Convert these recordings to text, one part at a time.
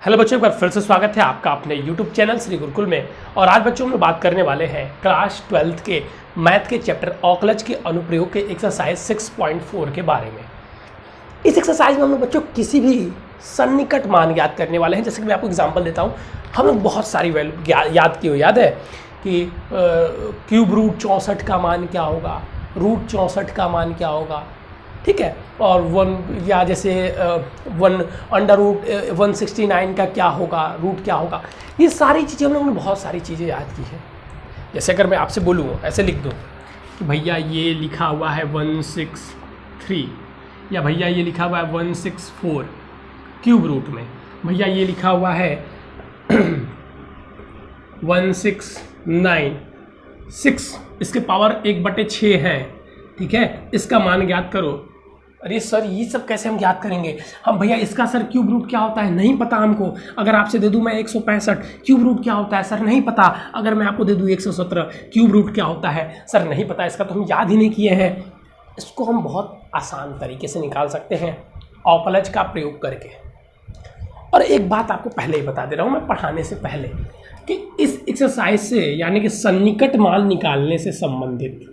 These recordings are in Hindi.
हेलो बच्चों, एक बार फिर से स्वागत है आपका अपने यूट्यूब चैनल श्री गुरुकुल में। और आज बच्चों हम लोग बात करने वाले हैं क्लास 12th के मैथ के चैप्टर औकलज के अनुप्रयोग के एक्सरसाइज 6.4 के बारे में। इस एक्सरसाइज में हम लोग बच्चों किसी भी सन्निकट मान ज्ञात करने वाले हैं। जैसे कि मैं आपको एग्जांपल देता हूँ, हम लोग बहुत सारी वैल्यू याद की हो, याद है कि क्यूब रूट 64 का मान क्या होगा, रूट 64 का मान क्या होगा, ठीक है। और वन या जैसे वन अंडर रूट 169 का क्या होगा, रूट क्या होगा। ये सारी चीज़ें हम लोगों ने बहुत सारी चीज़ें याद की हैं। जैसे अगर मैं आपसे बोलूँ, ऐसे लिख दूँ कि भैया ये लिखा हुआ है 163, या भैया ये लिखा हुआ है 164 क्यूब रूट में, भैया ये लिखा हुआ है 1696, इसके पावर 1/6 है, ठीक है। इसका मान ज्ञात करो। अरे सर ये सब कैसे हम ज्ञात करेंगे? हम भैया इसका सर क्यूब रूट क्या होता है नहीं पता हमको। अगर आपसे दे दूं मैं 165 क्यूब रूट क्या होता है सर नहीं पता। अगर मैं आपको दे दूं 117 क्यूब रूट क्या होता है सर नहीं पता। इसका तो हम याद ही नहीं किए हैं। इसको हम बहुत आसान तरीके से निकाल सकते हैं औकलज का प्रयोग करके। और एक बात आपको पहले ही बता दे रहा हूँ मैं पढ़ाने से पहले, कि इस एक्सरसाइज से यानी कि सन्निकट मान निकालने से संबंधित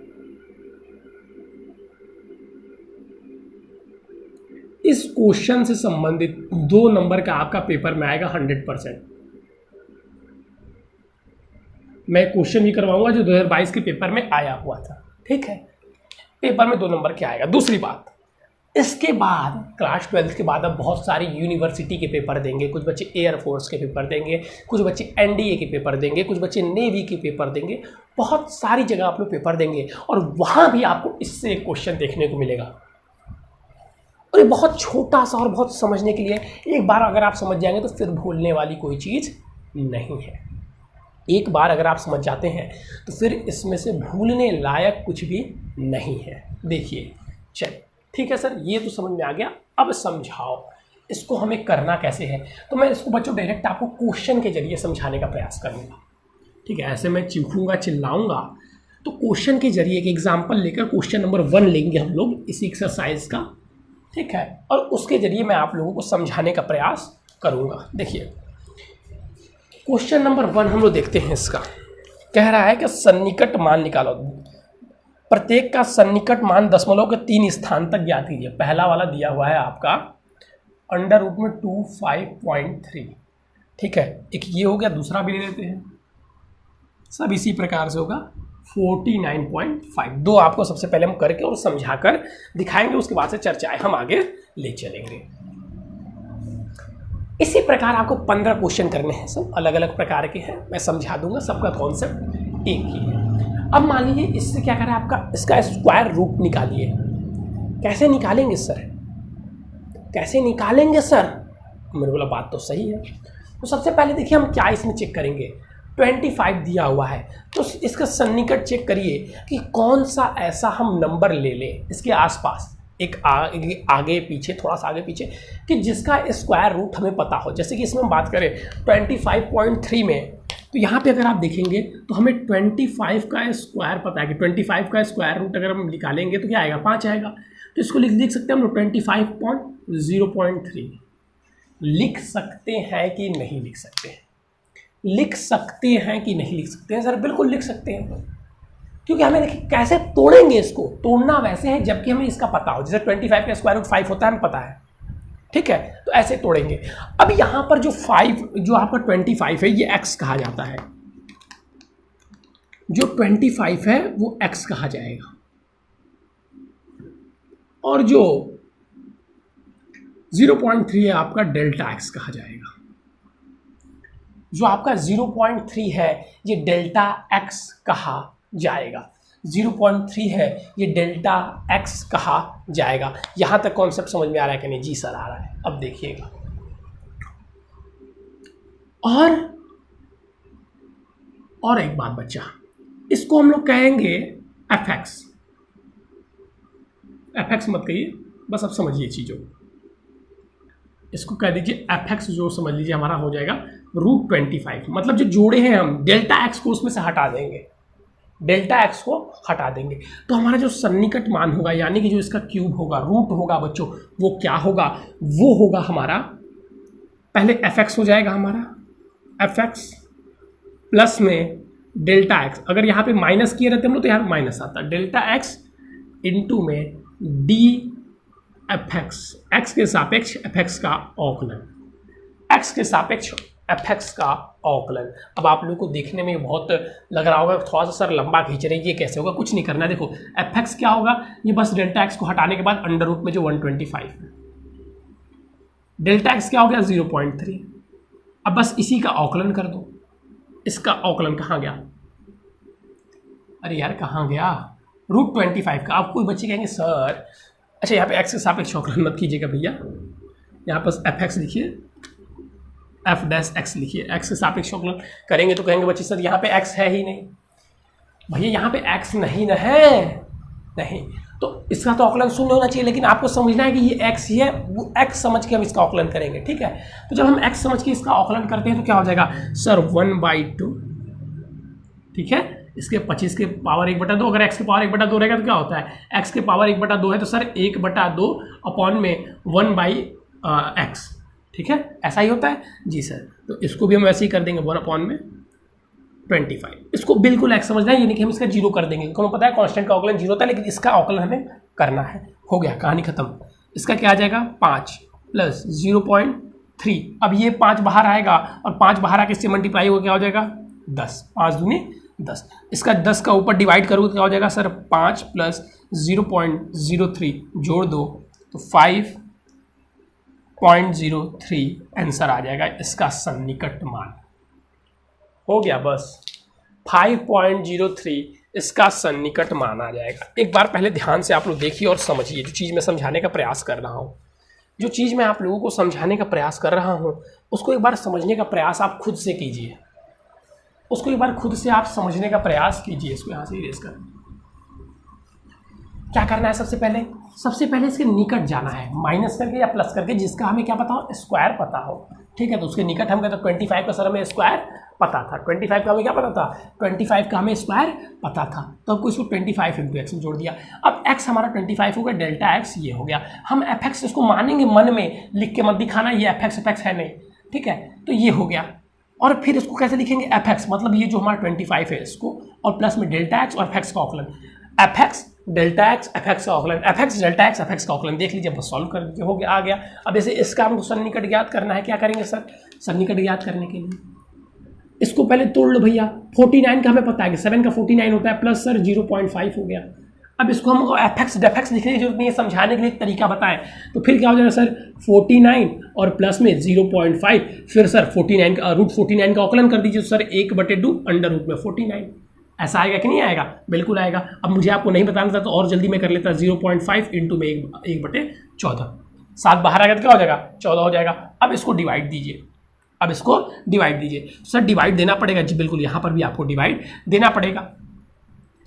इस क्वेश्चन से संबंधित 2 नंबर का आपका पेपर में आएगा 100%। मैं क्वेश्चन भी करवाऊंगा जो 2022 के पेपर में आया हुआ था, ठीक है। पेपर में 2 नंबर के आएगा। दूसरी बात, इसके बाद क्लास 12 के बाद अब बहुत सारी यूनिवर्सिटी के पेपर देंगे। कुछ बच्चे एयरफोर्स के पेपर देंगे, कुछ बच्चे एनडीए के पेपर देंगे, कुछ बच्चे नेवी के पेपर देंगे। बहुत सारी जगह आप लोग पेपर देंगे और वहाँ भी आपको इससे क्वेश्चन देखने को मिलेगा। और ये बहुत छोटा सा और बहुत समझने के लिए, एक बार अगर आप समझ जाएंगे तो फिर भूलने वाली कोई चीज़ नहीं है। एक बार अगर आप समझ जाते हैं तो फिर इसमें से भूलने लायक कुछ भी नहीं है। देखिए, चलिए ठीक है सर, ये तो समझ में आ गया। अब समझाओ इसको हमें करना कैसे है। तो मैं इसको बच्चों डायरेक्ट आपको क्वेश्चन के जरिए समझाने का प्रयास करूँगा, ठीक है। ऐसे मैं चीखूँगा चिल्लाऊँगा तो क्वेश्चन के जरिए एक एग्जाम्पल लेकर क्वेश्चन नंबर 1 लेंगे हम लोग इसी एक्सरसाइज का, ठीक है। और उसके जरिए मैं आप लोगों को समझाने का प्रयास करूंगा। देखिए क्वेश्चन नंबर 1 हम लोग देखते हैं। इसका कह रहा है कि सन्निकट मान निकालो। प्रत्येक का सन्निकट मान दशमलव के 3 स्थान तक ज्ञात कीजिए। पहला वाला दिया हुआ है आपका अंडर रूट में 25.3, ठीक है। एक ये हो गया, दूसरा भी ले लेते हैं, सब इसी प्रकार से होगा 49.5। 2 आपको सबसे पहले हम करके और समझाकर दिखाएंगे, उसके बाद से चर्चाएं हम आगे ले चलेंगे। इसी प्रकार आपको 15 क्वेश्चन करने हैं, सब अलग अलग प्रकार के हैं। मैं समझा दूंगा, सबका कॉन्सेप्ट एक ही है। अब मान लीजिए इससे क्या करें, आपका इसका स्क्वायर रूट निकालिए। कैसे निकालेंगे सर, कैसे निकालेंगे सर? मैंने बोला बात तो सही है। तो सबसे पहले देखिए हम क्या इसमें चेक करेंगे। 25 दिया हुआ है तो इसका सन्निकट चेक करिए कि कौन सा ऐसा हम नंबर ले लें इसके आसपास, एक आगे पीछे, थोड़ा सा आगे पीछे, कि जिसका स्क्वायर रूट हमें पता हो। जैसे कि इसमें हम बात करें 25.3 में, तो यहाँ पे अगर आप देखेंगे तो हमें 25 का स्क्वायर पता है कि 25 का स्क्वायर रूट अगर हम निकालेंगे तो क्या आएगा, 5 आएगा। तो इसको लिख सकते हैं हम लोग 25.0.3। लिख सकते हैं कि नहीं लिख सकते हैं? लिख सकते हैं कि नहीं लिख सकते हैं? सर बिल्कुल लिख सकते हैं, क्योंकि हमें देखिए कैसे तोड़ेंगे इसको। तोड़ना वैसे है जबकि हमें इसका पता हो। जैसे 25 का स्क्वायर रूट 5 होता है, हमें पता है, ठीक है। तो ऐसे तोड़ेंगे। अब यहां पर जो 5 जो आपका 25 है ये x कहा जाता है। जो 25 है वो x कहा जाएगा, और जो 0.3 है आपका डेल्टा x कहा जाएगा। जो आपका 0.3 है ये डेल्टा x कहा जाएगा। 0.3 है ये डेल्टा x कहा जाएगा। यहां तक कॉन्सेप्ट समझ में आ रहा है कि नहीं? जी सर आ रहा है। अब देखिएगा, और एक बात बच्चा, इसको हम लोग कहेंगे fx। fx मत कहिए, बस अब समझिए चीजों। इसको कह दीजिए fx, जो समझ लीजिए हमारा हो जाएगा रूट 25। मतलब जो जोड़े हैं हम डेल्टा x को उसमें से हटा देंगे, डेल्टा x को हटा देंगे तो हमारा जो सन्निकट मान होगा, यानी कि जो इसका क्यूब होगा, रूट होगा बच्चों, वो क्या होगा? वो होगा हमारा पहले एफ एक्स हो जाएगा हमारा, एफ एक्स प्लस में डेल्टा एक्स, अगर यहाँ पे माइनस किए रहते हम लोग तो यहाँ पे माइनस आता, डेल्टा एक्स इंटू में डी एफ एक्स, एक्स के सापेक्ष एफ एक्स का अवकलन, एक्स के सापेक्ष एफ एक्स का अवकलन। अब आप लोगों को देखने में बहुत लग रहा होगा थोड़ा सा सर लंबा खींच रहे हैं, ये कैसे होगा, कुछ नहीं करना है। देखो एफ एक्स क्या होगा, ये बस डेल्टा एक्स को हटाने के बाद अंडर रूट में जो 125 है, डेल्टा एक्स क्या हो गया 0.3। अब बस इसी का अवकलन कर दो, इसका अवकलन कहाँ गया, अरे यार कहाँ गया, √25 का। आप कोई बच्चे कहेंगे सर अच्छा यहाँ पे एक्स के सापेक्ष अवकलन मत कीजिएगा भैया, यहाँ पर एफ एक्स लिखिए, एफ डैश एक्स लिखिए, एक्स के सापेक्ष अवकलन करेंगे तो कहेंगे बच्चे सर यहाँ पे एक्स है ही नहीं, भैया यहाँ पे एक्स नहीं न है, नहीं तो इसका तो अवकलन शून्य होना चाहिए, लेकिन आपको समझना है कि ये एक्स ही है, वो एक्स समझ के हम इसका अवकलन करेंगे, ठीक है। तो जब हम एक्स समझ के इसका अवकलन करते हैं तो क्या हो जाएगा सर 1/2, ठीक है, इसके 25 के पावर 1/2, अगर x के पावर 1/2 रहेगा तो क्या होता है, x के पावर 1/2 है तो सर 1/2 अपॉन में 1/x, ठीक है, ऐसा ही होता है जी सर। तो इसको भी हम वैसे ही कर देंगे 1/25, इसको बिल्कुल x समझना है, ये नहीं कि हम इसका 0 कर देंगे, क्योंकि हमें पता है कांस्टेंट का अवकलन 0 होता है, लेकिन इसका अवकलन हमें करना है। हो गया, कहानी खत्म। इसका क्या आ जाएगा 5 + 0.3, अब ये 5 बाहर आएगा और 5 बाहर आके इससे मल्टीप्लाई होगा क्या हो जाएगा 10, 5 दूनी 10, इसका 10 का ऊपर डिवाइड करोगे तो क्या हो जाएगा सर 5 + 0.03 जोड़ दो तो 5.03 आंसर आ जाएगा इसका सन्निकट मान। हो गया बस 5.03 इसका सन्निकट मान आ जाएगा। एक बार पहले ध्यान से आप लोग देखिए और समझिए, जो चीज़ मैं समझाने का प्रयास कर रहा हूँ, जो चीज़ मैं आप लोगों को समझाने का प्रयास कर रहा हूँ उसको एक बार समझने का प्रयास आप खुद से कीजिए, उसको एक बार खुद से आप समझने का प्रयास कीजिए। इसको यहाँ से इरेज कर, क्या करना है सबसे पहले इसके निकट जाना है, माइनस करके या प्लस करके, जिसका हमें क्या पता हो स्क्वायर पता हो, ठीक है। तो उसके निकट हम कहते 25 का सर हमें स्क्वायर पता था, 25 का हमें क्या पता था, 25 का हमें स्क्वायर पता था, तो हमको इसको 25 × x में जोड़ दिया। अब x हमारा 25 हो गया, डेल्टा x ये हो गया। हम एफ एक्स इसको मानेंगे, मन में लिख के मत दिखाना ये एफ एक्स है नहीं, ठीक है। तो ये हो गया, और फिर इसको कैसे लिखेंगे एफ एक्स, मतलब ये जो हमारा 25 है इसको, और प्लस में डेल्टा एक्स और एफ एक्स का अवकलन, F x delta x F x का अवकलन, F x delta x F x का अवकलन देख लीजिए, बस सॉल्व कर दीजिए, हो गया, आ गया। अब जैसे इसका हमको सन्निकट ज्ञात करना है, क्या करेंगे सर, सन्निकट ज्ञात करने के लिए इसको पहले तोड़ लो भैया। 49 का हमें पता है कि 7 का 49 होता है, प्लस सर 0.5 हो गया। अब इसको हम एफ एक्स डेफ एक्स लिखने की जरूरत नहीं है, समझाने के लिए एक तरीका बताएं, तो फिर क्या हो जाएगा सर 49 और प्लस में 0.5, फिर सर 49 का √49 का अवकलन कर दीजिए सर 1/2 अंडर रूट में 49, ऐसा आएगा कि नहीं आएगा, बिल्कुल आएगा। अब मुझे आपको नहीं बताना था तो और जल्दी मैं कर लेता, 0.5 इंटू में 1/14, 7 बाहर आ गया तो क्या हो जाएगा 14 हो जाएगा। अब इसको डिवाइड दीजिए, अब इसको डिवाइड दीजिए सर, डिवाइड देना पड़ेगा जी, बिल्कुल यहाँ पर भी आपको डिवाइड देना पड़ेगा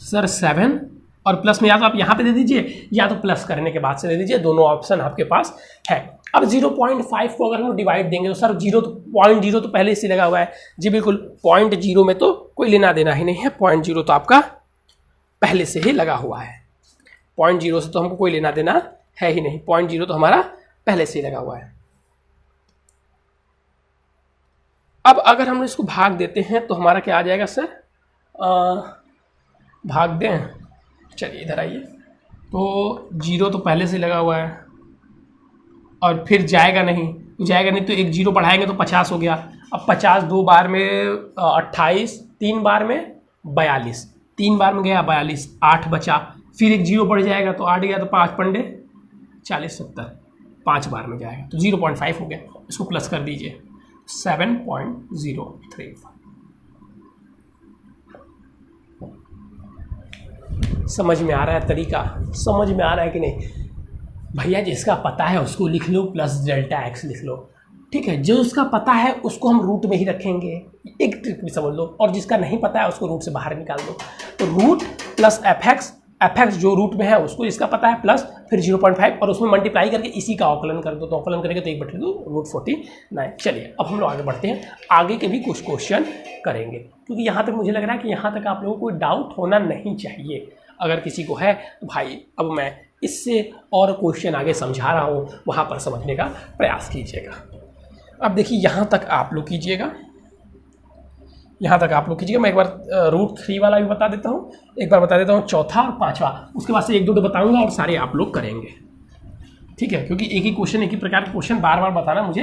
सर 7, और प्लस में या तो आप यहाँ पे दे दीजिए या तो प्लस करने के बाद से दे दीजिए, दोनों ऑप्शन आपके पास है। अब 0.5 को अगर हम डिवाइड देंगे तो सर 0.0 तो पहले से लगा हुआ है जी, बिल्कुल 0.0 में तो कोई लेना देना ही नहीं है, 0.0 तो आपका पहले से ही लगा हुआ है, 0.0 से तो हमको कोई लेना देना है ही नहीं, 0.0 तो हमारा पहले से ही लगा हुआ है। अब अगर हम इसको भाग देते हैं तो हमारा क्या आ जाएगा सर, भाग दें, चलिए इधर आइए, तो 0 तो पहले से लगा हुआ है और फिर जाएगा नहीं तो एक 0 बढ़ाएंगे तो 50 हो गया। अब 50 2 बार में 28, 3 बार में 42, 3 बार में गया 42, 8 बचा, फिर एक 0 बढ़ जाएगा तो 8 गया तो 5 पंडे 40 70, 5 बार में जाएगा तो 0.5 हो गया, इसको प्लस कर दीजिए 7.035। समझ में आ रहा है तरीका, समझ में आ रहा है कि नहीं भैया, जिसका पता है उसको लिख लो, प्लस डेल्टा एक्स लिख लो, ठीक है। जो उसका पता है उसको हम रूट में ही रखेंगे, एक ट्रिक भी समझ लो, और जिसका नहीं पता है उसको रूट से बाहर निकाल दो, तो रूट प्लस एफ एक्स जो रूट में है उसको इसका पता है, प्लस फिर 0.5 और उसमें मल्टीप्लाई करके इसी का अवकलन कर दो, तो अवकलन करेंगे तो 1/2 √49। चलिए अब हम लोग आगे बढ़ते हैं, आगे के भी कुछ क्वेश्चन करेंगे, क्योंकि यहाँ तक मुझे लग रहा है कि यहाँ तक आप लोगों को डाउट होना नहीं चाहिए। अगर किसी को है तो भाई अब मैं इससे और क्वेश्चन आगे समझा रहा हूँ, वहाँ पर समझने का प्रयास कीजिएगा। अब देखिए यहाँ तक आप लोग कीजिएगा, यहाँ तक आप लोग कीजिएगा। मैं एक बार √3 वाला भी बता देता हूँ, एक बार बता देता हूँ चौथा और पाँचवा, उसके बाद से 1-2 तो बताऊँगा और सारे आप लोग करेंगे, ठीक है। क्योंकि एक ही क्वेश्चन, एक ही प्रकार के क्वेश्चन बार बार बताना मुझे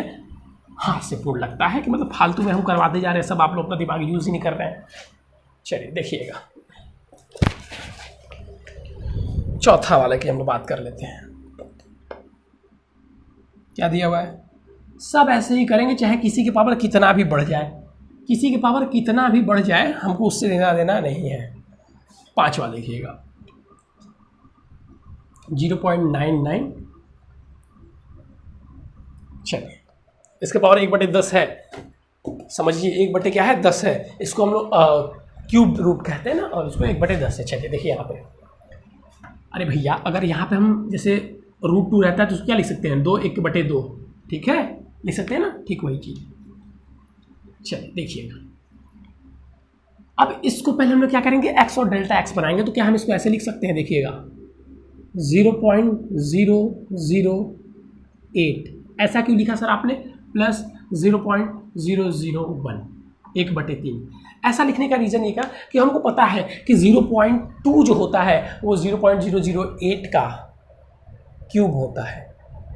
हाथ से पूर्ण लगता है कि मतलब फालतू में हम करवाते जा रहे हैं, सब आप लोग अपना दिमाग यूज़ ही नहीं कर रहे हैं। चलिए देखिएगा, चौथा वाले की हम लोग बात कर लेते हैं। क्या दिया हुआ है, सब ऐसे ही करेंगे, चाहे किसी की पावर कितना भी बढ़ जाए, किसी की पावर कितना भी बढ़ जाए, हमको उससे लेना देना नहीं है। पाँचवा देखिएगा, 0.99। चलिए, इसके पावर 1/10 है, समझिए 1 क्या है, 10 है। इसको हम लोग क्यूब रूट कहते हैं ना, और इसको 1/10 है। चलिए देखिए यहाँ पे, अरे भैया अगर यहाँ पे हम जैसे √2 रहता है तो उसको क्या लिख सकते हैं, 2 1/2, ठीक है, लिख सकते हैं ना, ठीक वही चीज़। चलिए देखिएगा, अब इसको पहले हम लोग क्या करेंगे, x और डेल्टा x बनाएंगे। तो क्या हम इसको ऐसे लिख सकते हैं, देखिएगा 0.008, ऐसा क्यों लिखा सर आपने, प्लस 0.001, 1/3। ऐसा लिखने का रीज़न ये का कि हमको पता है कि 0.2 जो होता है वो 0.008 का क्यूब होता है।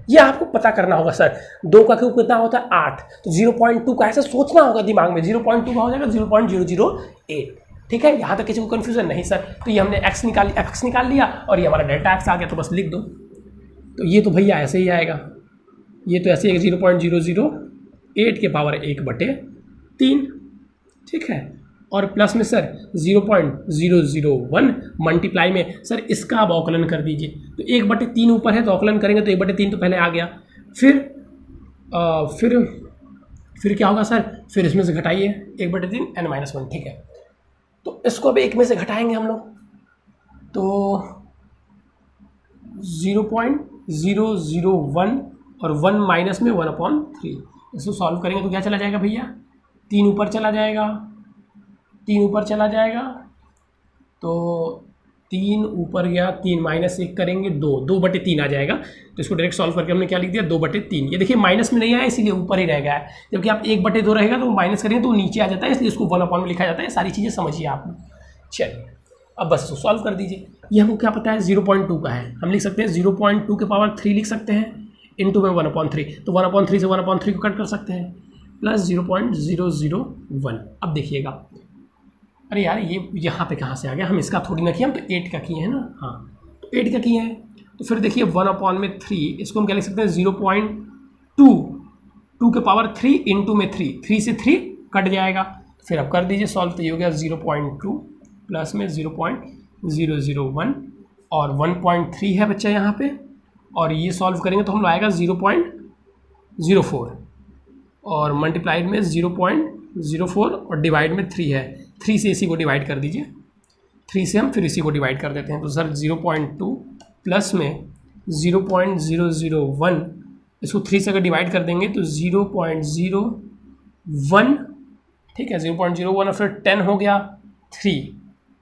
ये आपको पता करना होगा सर, 2 का क्यूब कितना होता है, 8, तो 0.2 का ऐसा सोचना होगा दिमाग में, 0.2 का हो जाएगा 0.008, ठीक है। यहाँ तक किसी को कन्फ्यूजन नहीं सर। तो ये हमने x निकाल लिया और ये हमारा डेल्टा x आ गया, तो बस लिख दो। तो ये तो भैया ऐसे ही आएगा, ये तो ऐसे ही 0.008 के पावर 1/3, ठीक है। और प्लस में सर 0.001 मल्टीप्लाई में सर इसका आप अवकलन कर दीजिए। तो 1/3 ऊपर है तो अवकलन करेंगे तो 1/3 तो पहले आ गया। फिर क्या होगा सर, फिर इसमें से घटाइए 1/3 n-1, ठीक है। तो इसको अब 1 में से घटाएंगे हम लोग, तो 0.001 और 1 माइनस में 1/3। इसको सॉल्व करेंगे तो क्या चला जाएगा भैया, 3 ऊपर चला जाएगा, 3 ऊपर चला जाएगा, तो 3 ऊपर गया, 3 माइनस 1 करेंगे 2/3 आ जाएगा। तो इसको डायरेक्ट सॉल्व करके हमने क्या लिख दिया, 2/3। ये देखिए माइनस में नहीं आया इसीलिए ऊपर ही रह गया है, जबकि आप 1/2 रहेगा तो माइनस करेंगे तो नीचे आ जाता है, इसलिए इसको 1 में लिखा जाता है। सारी चीज़ें समझिए आप। चलिए अब बस इसको सॉल्व कर दीजिए। ये हमको क्या पता है, 0.2 का है, हम लिख सकते हैं 0.2 के पावर 3 लिख सकते हैं, इंटू में 1/3, तो 1/3 से 1/3 को कट कर सकते हैं, प्लस 0.001। अब देखिएगा, अरे यार ये यहाँ पे कहाँ से आ गया, हम इसका थोड़ी ना किया, हम तो 8 का किए हैं ना, हाँ तो 8 का किए हैं। तो फिर देखिए 1/3, इसको हम क्या लिख सकते हैं, 0.2, 2 के पावर 3 इंटू में 3 से 3 कट जाएगा। फिर अब कर दीजिए सॉल्व, तो ये हो गया 0.2 प्लस में 0.001 और 1.3 है बच्चा यहाँ पे, और ये सॉल्व करेंगे तो हम लोग आएगा 0.04 और मल्टीप्लाइड में 0.04 और डिवाइड में 3 है, 3 से इसी को डिवाइड कर दीजिए, 3 से हम फिर इसी को डिवाइड कर देते हैं। तो सर 0.2 प्लस में 0.001, इसको 3 से अगर डिवाइड कर देंगे तो 0.01, ठीक है, 0.01 और फिर 10 हो गया 3,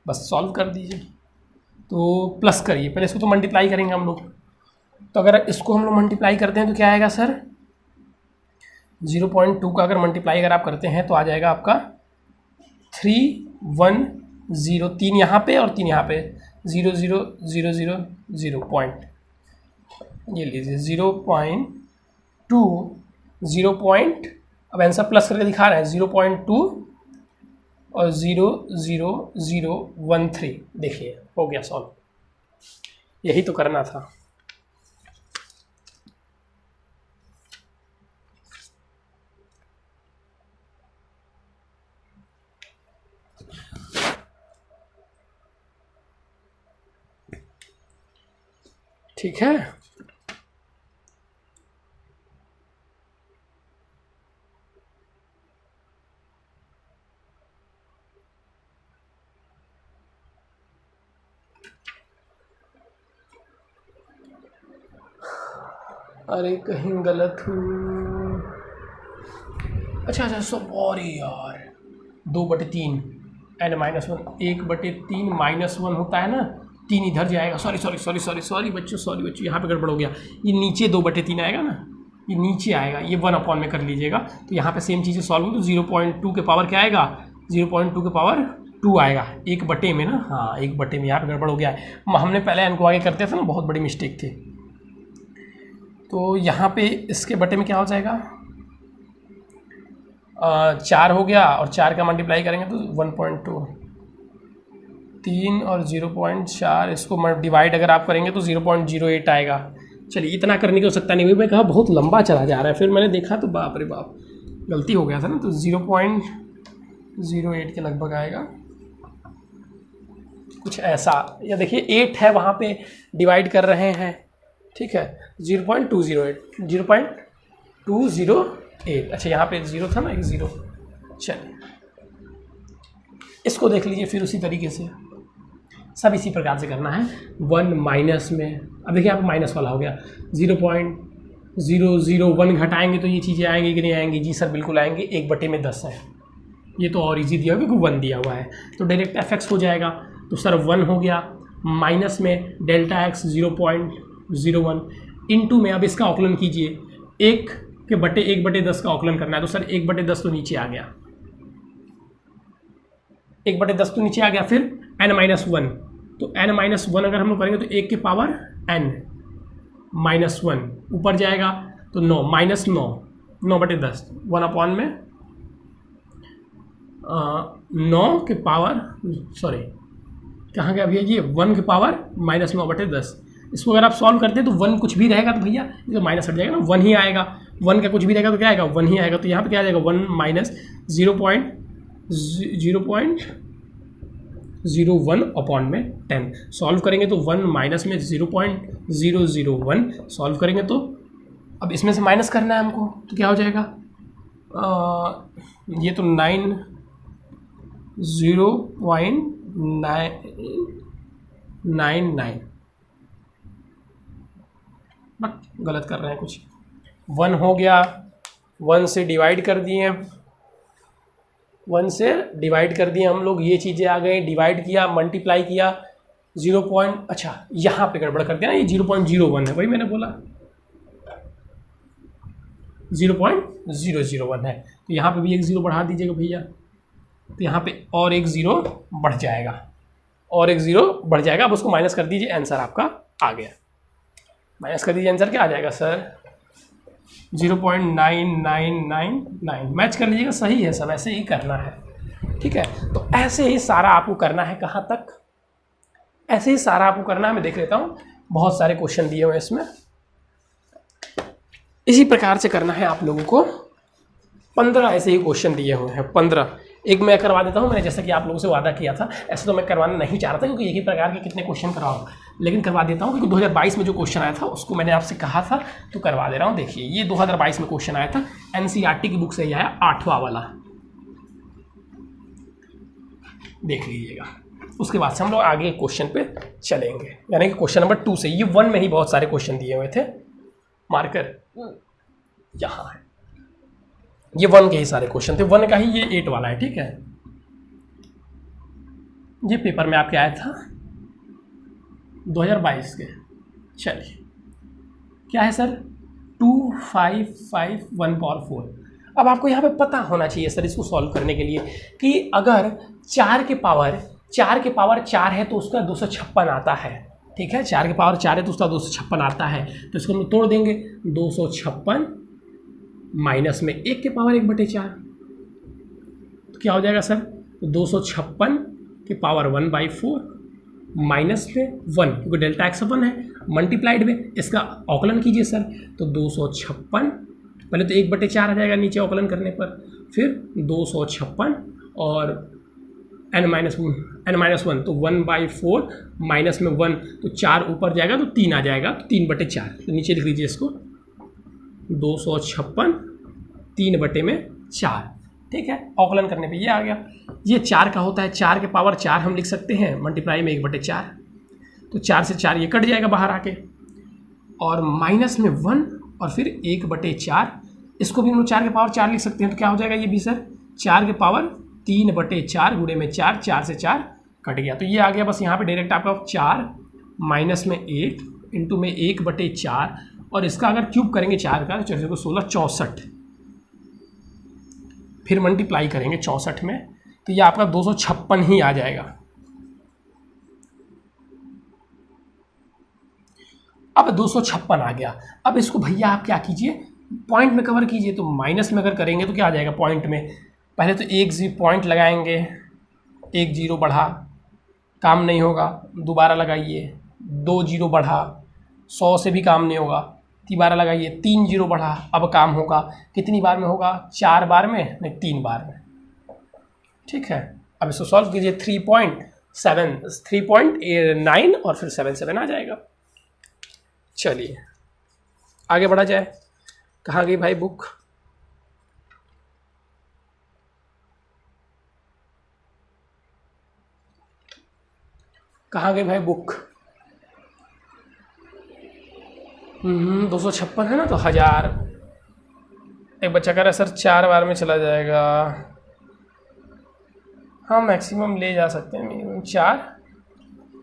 बस सॉल्व कर दीजिए। तो प्लस करिए, पहले इसको तो मल्टीप्लाई करेंगे हम लोग। तो अगर इसको हम लोग मल्टीप्लाई करते हैं तो क्या आएगा सर, 0.2 का अगर मल्टीप्लाई अगर आप करते हैं तो आ जाएगा आपका 310, 3 यहाँ पे और 3 यहाँ पे, 0.000 पॉइंट, ये लीजिए 0.2, अब आंसर प्लस करके दिखा रहे हैं 0.2 और 0.0013। देखिए हो गया सॉल्व, यही तो करना था। ठीक है, अरे कहीं गलत हूँ, अच्छा सॉरी यार, 2/3 n-1, 1/3 -1 होता है ना, 3 इधर जाएगा, सॉरी बच्चों, यहाँ पे गड़बड़ हो गया, ये नीचे 2/3 आएगा ना, ये नीचे आएगा, ये 1 में कर लीजिएगा। तो यहाँ पे सेम चीज़ें सॉल्व हो तो 0.2 के पावर क्या आएगा, 0.2 के पावर 2 आएगा 1 में ना, हाँ 1 में, यहाँ पे गड़बड़ हो गया है। हमने पहले एन को आगे करते थे ना, बहुत बड़ी मिस्टेक थी। तो यहाँ पे इसके बटे में क्या हो जाएगा, 4 हो गया और 4 का मल्टीप्लाई करेंगे तो 1.2, 3 और 0.4 इसको डिवाइड अगर आप करेंगे तो 0.08 आएगा। चलिए इतना करने की आवश्यकता नहीं हुई, मैं कहा बहुत लंबा चला जा रहा है, फिर मैंने देखा तो बाप रे बाप गलती हो गया था ना, तो 0.08 के लगभग आएगा कुछ ऐसा। या देखिए 8 है वहाँ पे डिवाइड कर रहे हैं, ठीक है 0.208। अच्छा यहाँ पे 0 था ना, एक 0। चलिए इसको देख लीजिए फिर उसी तरीके से सब इसी प्रकार से करना है। 1 माइनस में, अब देखिए यहाँ पे माइनस वाला हो गया, 0.001 घटाएंगे तो ये चीज़ें आएंगी कि नहीं आएंगी, जी सर बिल्कुल आएंगे, 1/10 है। ये तो और इजी दिया हुआ क्योंकि 1 दिया हुआ है, तो डायरेक्ट एफ हो जाएगा। तो सर 1 हो गया, माइनस में डेल्टा एक्स 0.01 इंटू में, अब इसका आकलन कीजिए, 1/10 का आकलन करना है। तो सर 1/10 तो नीचे आ गया, 1/10 तो नीचे आ गया। फिर n-1, तो n-1 अगर हम लोग करेंगे तो 1 के पावर n-1 ऊपर जाएगा तो 9 9/10 1 में 9 के पावर, सॉरी कहाँ गया भैया, ये 1 के पावर -9/10। इसको अगर आप सॉल्व करते हैं तो 1 कुछ भी रहेगा तो भैया ये तो माइनस हट जाएगा ना, 1 ही आएगा। 1 का कुछ भी रहेगा तो क्या आएगा, 1 ही आएगा। तो यहाँ पे क्या आ जाएगा, 1 माइनस 0.01 में 10 सॉल्व करेंगे तो 1 माइनस में 0.001 सॉल्व करेंगे तो अब इसमें से माइनस करना है हमको, तो क्या हो जाएगा, ये तो 0.999 बट गलत कर रहे हैं कुछ। 1 हो गया, 1 से डिवाइड कर दिए, 1 से डिवाइड कर दिए हम लोग, ये चीज़ें आ गई, डिवाइड किया, मल्टीप्लाई किया, 0. अच्छा यहाँ पे गड़बड़ कर दिया ना, ये 0.01 है, वही मैंने बोला 0.001 है। तो यहाँ पे भी एक 0 बढ़ा दीजिएगा भैया, तो यहाँ पे और एक 0 बढ़ जाएगा, और एक 0 बढ़ जाएगा। अब उसको माइनस कर दीजिए, आंसर आपका आ गया। माइनस कर दीजिए, आंसर क्या आ जाएगा सर, 0.9999। मैच कर लीजिएगा, सही है सब, ऐसे ही करना है, ठीक है। तो ऐसे ही सारा आपको करना है, कहाँ तक, ऐसे ही सारा आपको करना है। मैं देख लेता हूँ, बहुत सारे क्वेश्चन दिए हुए हैं इसमें, इसी प्रकार से करना है आप लोगों को। 15 ऐसे ही क्वेश्चन दिए हुए हैं, 15। एक मैं करवा देता हूँ, मैंने जैसा कि आप लोगों से वादा किया था, ऐसे तो मैं करवाना नहीं चाह रहा था क्योंकि एक ही प्रकार के कितने क्वेश्चन करवाऊँ, लेकिन करवा देता हूँ क्योंकि 2022 में जो क्वेश्चन आया था उसको मैंने आपसे कहा था, तो करवा दे रहा हूँ। देखिए ये 2022 में क्वेश्चन आया था, NCERT की बुक से ही आया, 8वां वाला, देख लीजिएगा। उसके बाद से हम लोग आगे क्वेश्चन पे चलेंगे, यानी कि क्वेश्चन नंबर 2 से। ये 1 में ही बहुत सारे क्वेश्चन दिए हुए थे, मार्कर यहाँ है, ये 1 के ही सारे क्वेश्चन थे, 1 का ही ये 8 वाला है, ठीक है। ये पेपर में आपके आया था 2022 के। चलिए क्या है सर, 2551/4। अब आपको यहाँ पे पता होना चाहिए सर इसको सॉल्व करने के लिए कि अगर 4 के पावर 4 है तो उसका 256 आता है, ठीक है। 4 के पावर 4 है तो उसका 256 आता है, तो इसको हम तोड़ देंगे, 256 माइनस में 1 के पावर 1/4, तो क्या हो जाएगा सर, तो 256 के पावर 1/4 माइनस में 1, क्योंकि डेल्टा एक्स 1 है, मल्टीप्लाइड में इसका औकलन कीजिए सर, तो 256, पहले तो 1/4 आ जाएगा नीचे औकलन करने पर, फिर 256 और n-1 तो 1/4 माइनस में 1 तो 4 ऊपर जाएगा तो 3 आ जाएगा, तो 3/4, तो नीचे लिख लीजिए इसको, 256 3/4, ठीक है। औकलन करने पे ये आ गया। ये 4 का होता है, 4 के पावर 4 हम लिख सकते हैं, मल्टीप्लाई में 1/4, तो 4 से 4 ये कट जाएगा बाहर आके, और माइनस में 1 और फिर 1/4, इसको भी हम लोग 4 के पावर 4 लिख सकते हैं, तो क्या हो जाएगा ये भी सर, 4 के पावर 3/4 गुणे में 4, 4 से 4 कट गया, तो ये आ गया। बस यहाँ पे डायरेक्ट आपका 4 माइनस में 1 इंटू में 1/4 और इसका अगर क्यूब करेंगे 4 का, तो 4 को 16 64, फिर मल्टीप्लाई करेंगे 64 में, तो ये आपका 256 ही आ जाएगा। अब 256 आ गया। अब इसको भैया आप क्या कीजिए, पॉइंट में कवर कीजिए। तो माइनस में अगर करेंगे तो क्या आ जाएगा पॉइंट में, पहले तो एक पॉइंट लगाएंगे, 1 0 बढ़ा, काम नहीं होगा, दोबारा लगाइए, 2 0 बढ़ा, 100 से भी काम नहीं होगा, दोबारा लगाइए, 3 0 बढ़ा, अब काम होगा। कितनी बार में होगा, 4 बार में, नहीं 3 बार में। ठीक है, अब इसको सॉल्व कीजिए, 3.9 और फिर 7 7 आ जाएगा। चलिए आगे बढ़ा जाए। कहाँ गई भाई बुक? कहाँ गई भाई बुक? 256 है ना, तो 1000। एक बच्चा कह रहा है सर 4 बार में चला जाएगा। हाँ मैक्सिमम ले जा सकते हैं, मिनिमम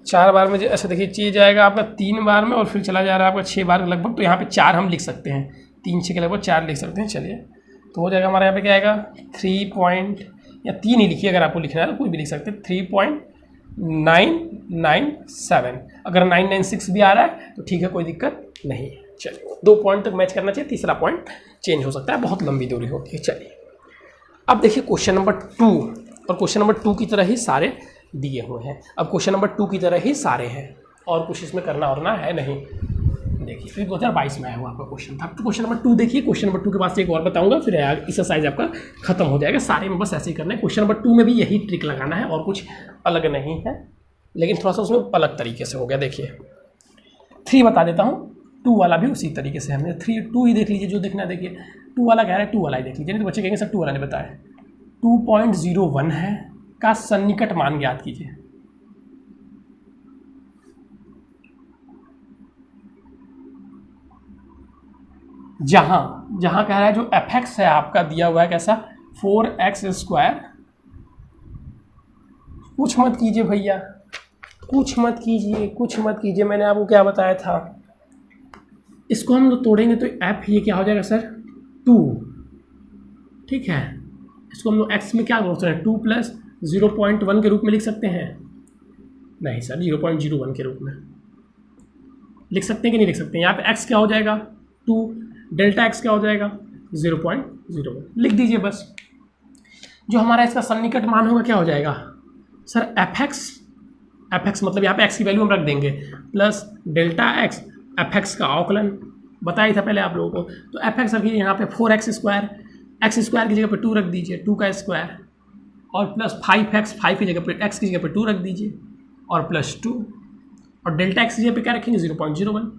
4 बार में। अच्छा देखिए, चीज जाएगा आपका 3 बार में और फिर चला जा रहा है आपका 6 बार लगभग। तो यहाँ पे 4 हम लिख सकते हैं, 3 6 के लगभग 4 लिख सकते हैं। चलिए तो हो जाएगा हमारा यहाँ पे क्या आएगा, 3 ही लिखिए, अगर आपको लिखना है तो कोई भी लिख सकते हैं, 3.997। अगर 996 भी आ रहा है तो ठीक है, कोई दिक्कत नहीं है। चलिए 2 पॉइंट तक मैच करना चाहिए, तीसरा पॉइंट चेंज हो सकता है, बहुत लंबी दूरी होती है। चलिए अब देखिए क्वेश्चन नंबर 2, और क्वेश्चन नंबर 2 की तरह ही सारे दिए हुए हैं। अब क्वेश्चन नंबर 2 की तरह ही सारे हैं, और कुछ इसमें करना वरना है नहीं। देखिए फिर 2022 में आया हुआ आपका क्वेश्चन था। तो क्वेश्चन नंबर 2 देखिए, क्वेश्चन नंबर 2 के बाद से एक और बताऊंगा, फिर एक्सरसाइज आपका खत्म हो जाएगा। सारे में बस ऐसे ही करना है। क्वेश्चन नंबर 2 में भी यही ट्रिक लगाना है, और कुछ अलग नहीं है, लेकिन थोड़ा सा उसमें अलग तरीके से हो गया। देखिए 3 बता देता हूँ, 2 वाला भी उसी तरीके से हमने 2 ही देख लीजिए, जो देखना है देखिए। 2 वाला कह रहा है, 2 वाला ही देख लीजिए, नहीं तो बच्चे कहेंगे सर 2 वाला ने बताया। 2.01 है का सन्निकट मान ज्ञात कीजिए। जहां कह रहा है जो fx है आपका दिया हुआ है कैसा, 4x²। कुछ मत कीजिए भैया, कुछ मत कीजिए, मैंने आपको क्या बताया था। इसको हम लोग तोड़ेंगे तो f ये क्या हो जाएगा सर, 2। ठीक है, इसको हम लोग x में क्या बोल सकते हैं, 2 + 0.1 के रूप में लिख सकते हैं। नहीं सर, 0.01 के रूप में लिख सकते हैं कि नहीं लिख सकते हैं। यहाँ पे x क्या हो जाएगा, 2, डेल्टा x क्या हो जाएगा, 0.01 लिख दीजिए बस। जो हमारा इसका सन्निकट मान होगा क्या हो जाएगा सर, fx मतलब यहाँ पे x की वैल्यू हम रख देंगे, प्लस डेल्टा x, fx का अवकलन बताया था पहले आप लोगों को। तो fx रखिए यहाँ पे 4x², x² की जगह पे 2 रख दीजिए, 2 का स्क्वायर, और प्लस 5x, 5 की जगह पे x की जगह पे 2 रख दीजिए, और प्लस 2, और डेल्टा x की जगह पे क्या रखेंगे, 0.01,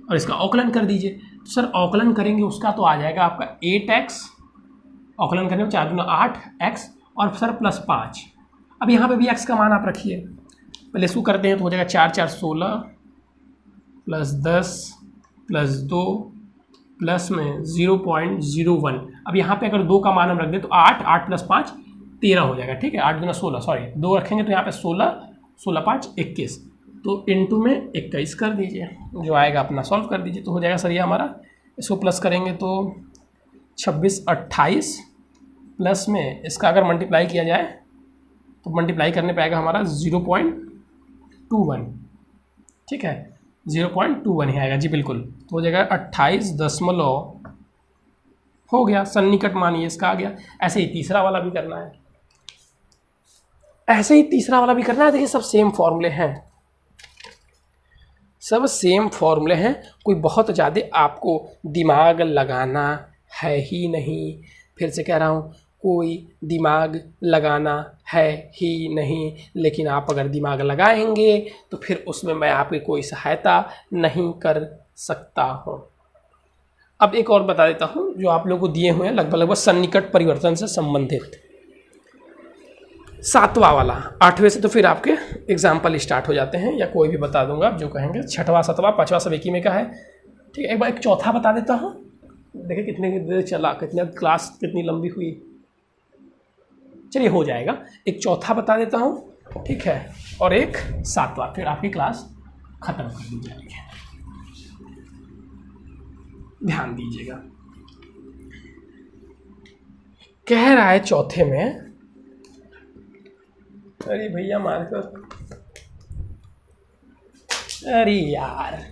और इसका अवकलन कर दीजिए। तो सर अवकलन करेंगे उसका तो आ जाएगा आपका 8x, अवकलन करने में 4 दूना 8x, और सर प्लस 5। अब यहाँ पे भी x का मान आप रखिए, पहले इसको करते हैं तो हो जाएगा 4 4 16, प्लस 10 प्लस 2 प्लस में 0.01। अब यहाँ पे अगर 2 का मान हम रख दें तो 8 प्लस 5 13 हो जाएगा। ठीक है, 8 दूना 16, सॉरी 2 रखेंगे तो यहाँ पे 16, 16 5 21, तो इनटू में 21 कर दीजिए, जो आएगा अपना सॉल्व कर दीजिए। तो हो जाएगा सर ये हमारा, इसको प्लस करेंगे तो 26 28, प्लस में इसका अगर मल्टीप्लाई किया जाए तो मल्टीप्लाई करने पे आएगा हमारा 0.21। ठीक है, 0.21 ही आएगा जी, बिल्कुल। तो हो जाएगा 28 हो गया, सन्निकट मानिए इसका आ गया। ऐसे ही तीसरा वाला भी करना है, देखिए सब सेम फॉर्मूले हैं, कोई बहुत ज़्यादा आपको दिमाग लगाना है ही नहीं। फिर से कह रहा हूँ, कोई दिमाग लगाना है ही नहीं, लेकिन आप अगर दिमाग लगाएंगे तो फिर उसमें मैं आपकी कोई सहायता नहीं कर सकता हूँ। अब एक और बता देता हूँ जो आप लोगों को दिए हुए हैं, लगभग सन्निकट परिवर्तन से संबंधित 7वां वाला। 8वें से तो फिर आपके एग्जाम्पल स्टार्ट हो जाते हैं, या कोई भी बता दूंगा आप जो कहेंगे। 6वां 7वां 5वां सब एक ही में का है। ठीक है, एक बार एक चौथा बता देता हूँ, देखिए कितने देर चला, कितने क्लास कितनी लंबी हुई। चलिए हो जाएगा, एक चौथा बता देता हूँ, ठीक है, और एक 7वां, फिर आपकी क्लास खत्म कर दी जाएगी। ध्यान दीजिएगा। कह रहा है चौथे में, अरे भैया मार्कर, अरे यार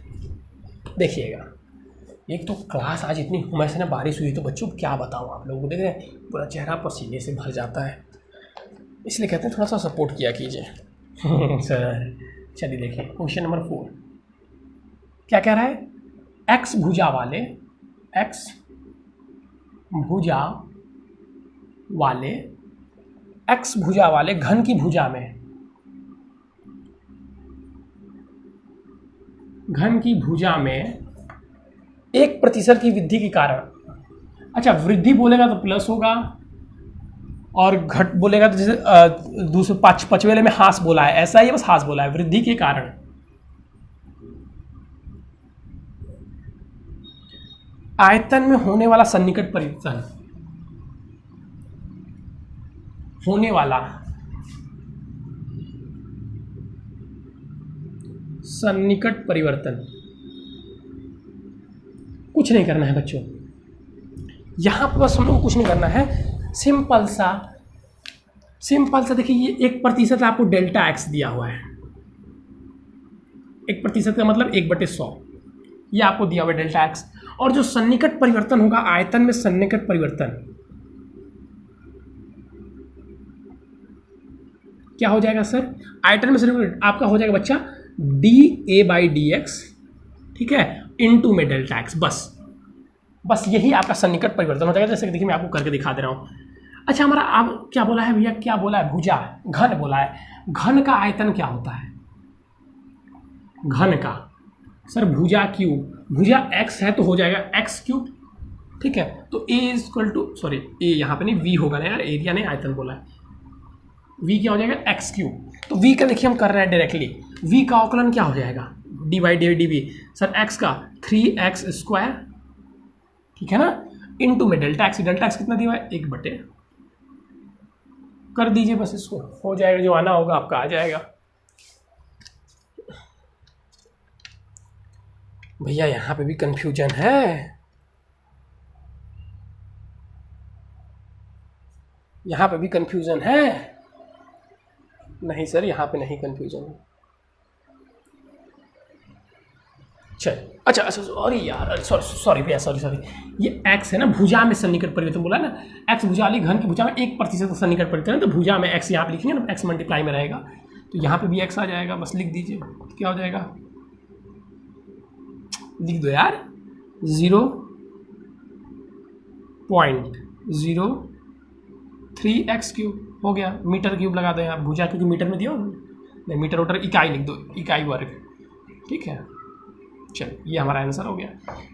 देखिएगा, एक तो क्लास आज इतनी हुमस ने बारिश हुई तो बच्चों क्या बताऊँ आप लोगों को, देख रहे हैं पूरा चेहरा पसीने से भर जाता है, इसलिए कहते हैं थोड़ा सा सपोर्ट किया कीजिए। सर चलिए देखिए क्वेश्चन नंबर 4 क्या कह रहा है, एक्स भुजा वाले, एक्स भुजा वाले, एक्स भुजा वाले घन की भुजा में, घन की भुजा में 1% की वृद्धि के कारण, अच्छा वृद्धि बोलेगा तो प्लस होगा और घट बोलेगा तो जैसे दूसरे पचवेले में हास बोला है, ऐसा ही बस हास बोला है, वृद्धि के कारण आयतन में होने वाला सन्निकट परिवर्तन, होने वाला सन्निकट परिवर्तन, कुछ नहीं करना है बच्चों, यहां पर बस हम लोग को कुछ नहीं करना है, सिंपल सा देखिए, ये 1% आपको डेल्टा एक्स दिया हुआ है, 1% का मतलब 1/100, ये आपको दिया हुआ है डेल्टा एक्स, और जो सन्निकट परिवर्तन होगा आयतन में, सन्निकट परिवर्तन क्या हो जाएगा सर, आयतन में सन्निकट आपका हो जाएगा बच्चा dA/dx, ठीक है, इनटू में डेल्टा एक्स, बस यही आपका सन्निकट परिवर्तन हो जाएगा। जैसे कि देखिए मैं आपको करके दिखा दे रहा हूँ। अच्छा हमारा अब क्या बोला है भैया, क्या बोला है, भुजा, घन बोला है, घन का आयतन क्या होता है, घन का सर भुजा क्यूब, भुजा x है तो हो जाएगा x क्यूब, ठीक है, तो a equal to, sorry a यहाँ पे नहीं, v होगा ना यार, एरिया नहीं आयतन बोला है, v क्या हो जाएगा x क्यूब, तो v का देखिए हम कर रहे हैं डायरेक्टली, v का अवकलन क्या हो जाएगा dy/dv, सर x का 3x², ठीक है ना, इनटू में डेल्टा एक्स कितना दिया हुआ है, 1/, कर दीजिए बस इसको, हो जाएगा, जो आना होगा आपका आ जाएगा। भैया यहाँ पे भी कंफ्यूजन है, यहाँ पे भी कंफ्यूजन है, नहीं सर यहाँ पे नहीं कंफ्यूजन है, चल अच्छा सॉरी यार, सॉरी भैया, सॉरी, ये x है ना, भुजा में सन्निकट परिवर्तन बोला ना, x भुजा वाली घन की भुजा में 1% सन्निकट परिवर्तन है, तो भुजा में x यहाँ पे लिखेंगे ना, x मल्टीप्लाई में रहेगा, तो यहाँ पे भी x आ जाएगा, बस लिख दीजिए, क्या हो जाएगा, लिख दो यार, 0.03x³ हो गया, मीटर क्यूब लगा दो यहाँ, भुजा क्योंकि मीटर में दिया नहीं, मीटर उटर इकाई लिख दो, इकाई वर्ग, ठीक है, चलो ये हमारा आंसर हो गया।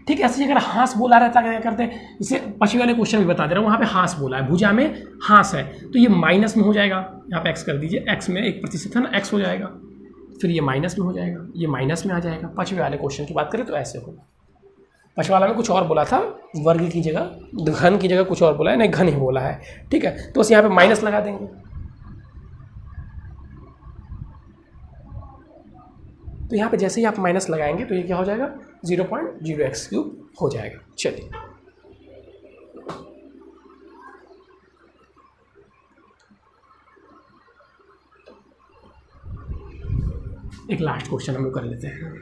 ठीक है, ऐसे अगर हांस बोला रहता क्या करते हैं, इसे पछी वाले क्वेश्चन भी बता दे रहा हूँ, वहाँ पे हांस बोला है, भुजा में हांस है, तो ये माइनस में हो जाएगा, यहाँ पे एक्स कर दीजिए, एक्स में 1% है ना, एक्स हो जाएगा, फिर ये माइनस में हो जाएगा, ये माइनस में आ जाएगा। पछवे वाले क्वेश्चन की बात करें तो ऐसे होगा, पछवा वाला में कुछ और बोला था, वर्ग की जगह घन की जगह कुछ और बोला है, नहीं घन ही बोला है, ठीक है, तो बस यहाँ पे माइनस लगा देंगे, तो यहाँ पे जैसे ही आप माइनस लगाएंगे तो ये क्या हो जाएगा, 0.0x³ हो जाएगा। चलिए एक लास्ट क्वेश्चन हम लोग कर लेते हैं।